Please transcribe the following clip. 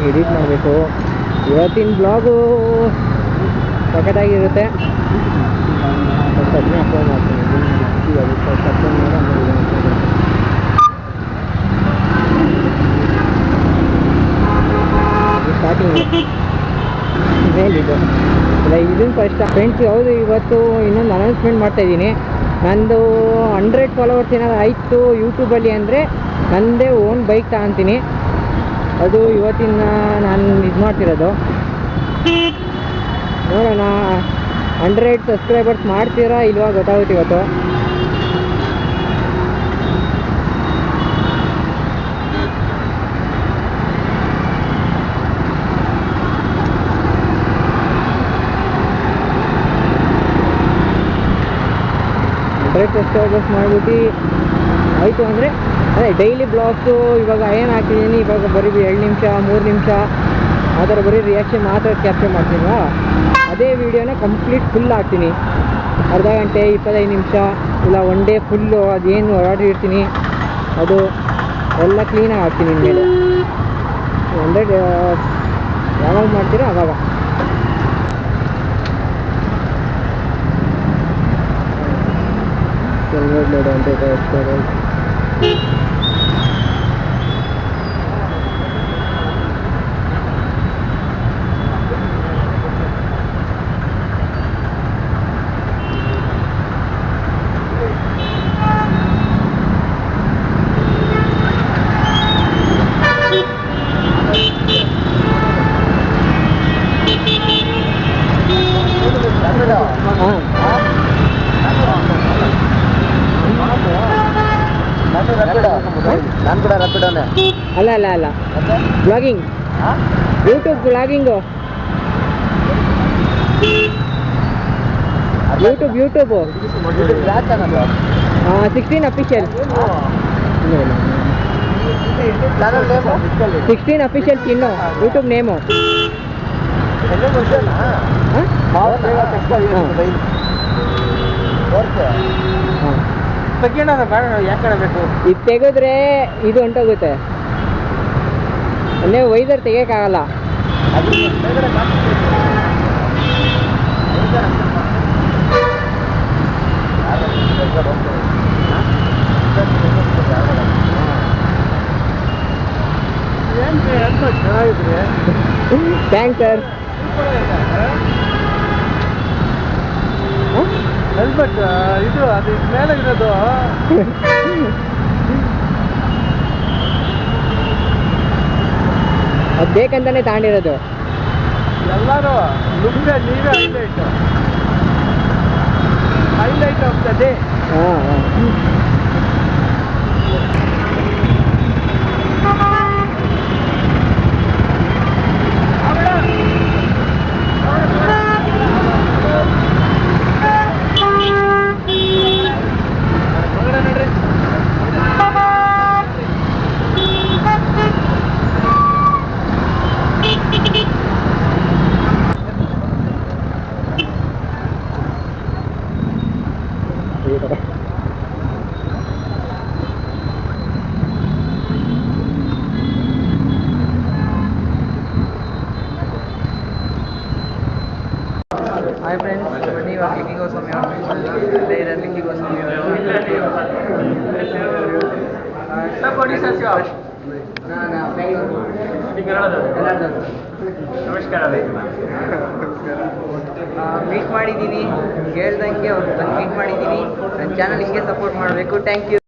ನೀಟಾಗಿ ಎಡಿಟ್ ಮಾಡಬೇಕು. ಇವತ್ತಿನ ಬ್ಲಾಗು ಸಖತ್ತಾಗಿರುತ್ತೆ. ಫಸ್ಟ್ ಅದನ್ನೇ ಅಪ್ಲೋಡ್ ಮಾಡ್ತೀನಿ. ಫಸ್ಟ್ ಅಪ್ಲೋಡ್ ಮಾಡಿ ಸ್ಟಾರ್ಟಿಂಗ್ ಮೇಲಿದು ಇಲ್ಲ ಇದನ್ನು ಫಸ್ಟ್ ಫ್ರೆಂಡ್ಸ್. ಹೌದು, ಇವತ್ತು ಇನ್ನೊಂದು ಅನೌನ್ಸ್ಮೆಂಟ್ ಮಾಡ್ತಾಯಿದ್ದೀನಿ. ನಂದು 100 ಫಾಲೋವರ್ಸ್ ಏನಾದ್ರು ಆಯಿತು ಯೂಟ್ಯೂಬಲ್ಲಿ ಅಂದರೆ ನನ್ನದೇ ಓನ್ ಬೈಕ್ ತಗೊತೀನಿ. ಅದು ಇವತ್ತಿನ ನಾನು ಇದು ಮಾಡ್ತಿರೋದು. ನೋಡೋಣ 100 ಸಬ್ಸ್ಕ್ರೈಬರ್ಸ್ ಮಾಡ್ತೀರಾ ಇಲ್ವಾ ಗೊತ್ತಾಗುತ್ತೆ ಇವತ್ತು. ಸಬ್ಸ್ಕ್ರೈಬರ್ಸ್ ಮಾಡಿಬಿಟ್ಟು ಆಯಿತು ಅಂದರೆ ಅದೇ ಡೈಲಿ ಬ್ಲಾಗ್ಸು ಇವಾಗ ಏನು ಹಾಕ್ತಿದ್ದೀನಿ. ಇವಾಗ ಬರೀ 2 ನಿಮಿಷ 3 ನಿಮಿಷ ಆ ಥರ ಬರೀ ರಿಯಾಕ್ಷನ್ ಮಾತ್ರ ಕ್ಯಾಪ್ಚರ್ ಮಾಡ್ತೀನಿವಾ, ಅದೇ ವೀಡಿಯೋನ ಕಂಪ್ಲೀಟ್ ಫುಲ್ ಹಾಕ್ತೀನಿ. ಅರ್ಧ ಗಂಟೆ 25 ನಿಮಿಷ ಇಲ್ಲ 1 ಡೇ ಫುಲ್ಲು ಅದೇನು ಹೊರಡಿರ್ತೀನಿ ಅದು ಎಲ್ಲ ಕ್ಲೀನಾಗಿ ಹಾಕ್ತೀನಿ. ಇನ್ಮೇಲೆ 100 ಯಾವಾಗ ಮಾಡ್ತೀರೋ ಆವಾಗ. ನಾನು ಕೂಡ ರಪ್ಪಿಡೋನೆ. ಅಲ್ಲ ಅಲ್ಲ ಅಲ್ಲ blogging, YouTube blogging, YouTube 16 official 16 official Chinnu YouTube name. ಇದು ತೆಗೆದ್ರೆ ಇದು ಹೊಂಟೋಗುತ್ತೆ. ಅಲ್ಲೇ ವೈಸರ್ ತೆಗಿಯೋಕ್ಕಾಗಲ್ಲ. Thanks sir. ಹೆಲ್ಮೆಟ್ ಇದು ಅದು ಮೇಲೆ ಇರೋದು ಅದು ಬೇಕಂತಾನೆ ತಗೊಂಡಿರೋದು. ಎಲ್ಲರೂ ನುಗ್ಗೆ ನೀವೇ highlight of the day. Hi friends, ಬನ್ನಿ ಇವಾಗ ಲಿಂಗಿಗೋಸ್ವಾಮಿ ಅಲ್ಲೇ ಇರೋ ಲಿಂಗಿಗೋಸ್ವಾಮಿ ನಮಸ್ಕಾರ. ಮೀಟ್ ಮಾಡಿದ್ದೀನಿ, ಹೇಳ್ದಂಗೆ ಅವ್ರು ಬಂದು ಮೀಟ್ ಮಾಡಿದ್ದೀನಿ. ನನ್ನ ಚಾನಲ್ ಹಿಂಗೆ ಸಪೋರ್ಟ್ ಮಾಡಬೇಕು. Thank you.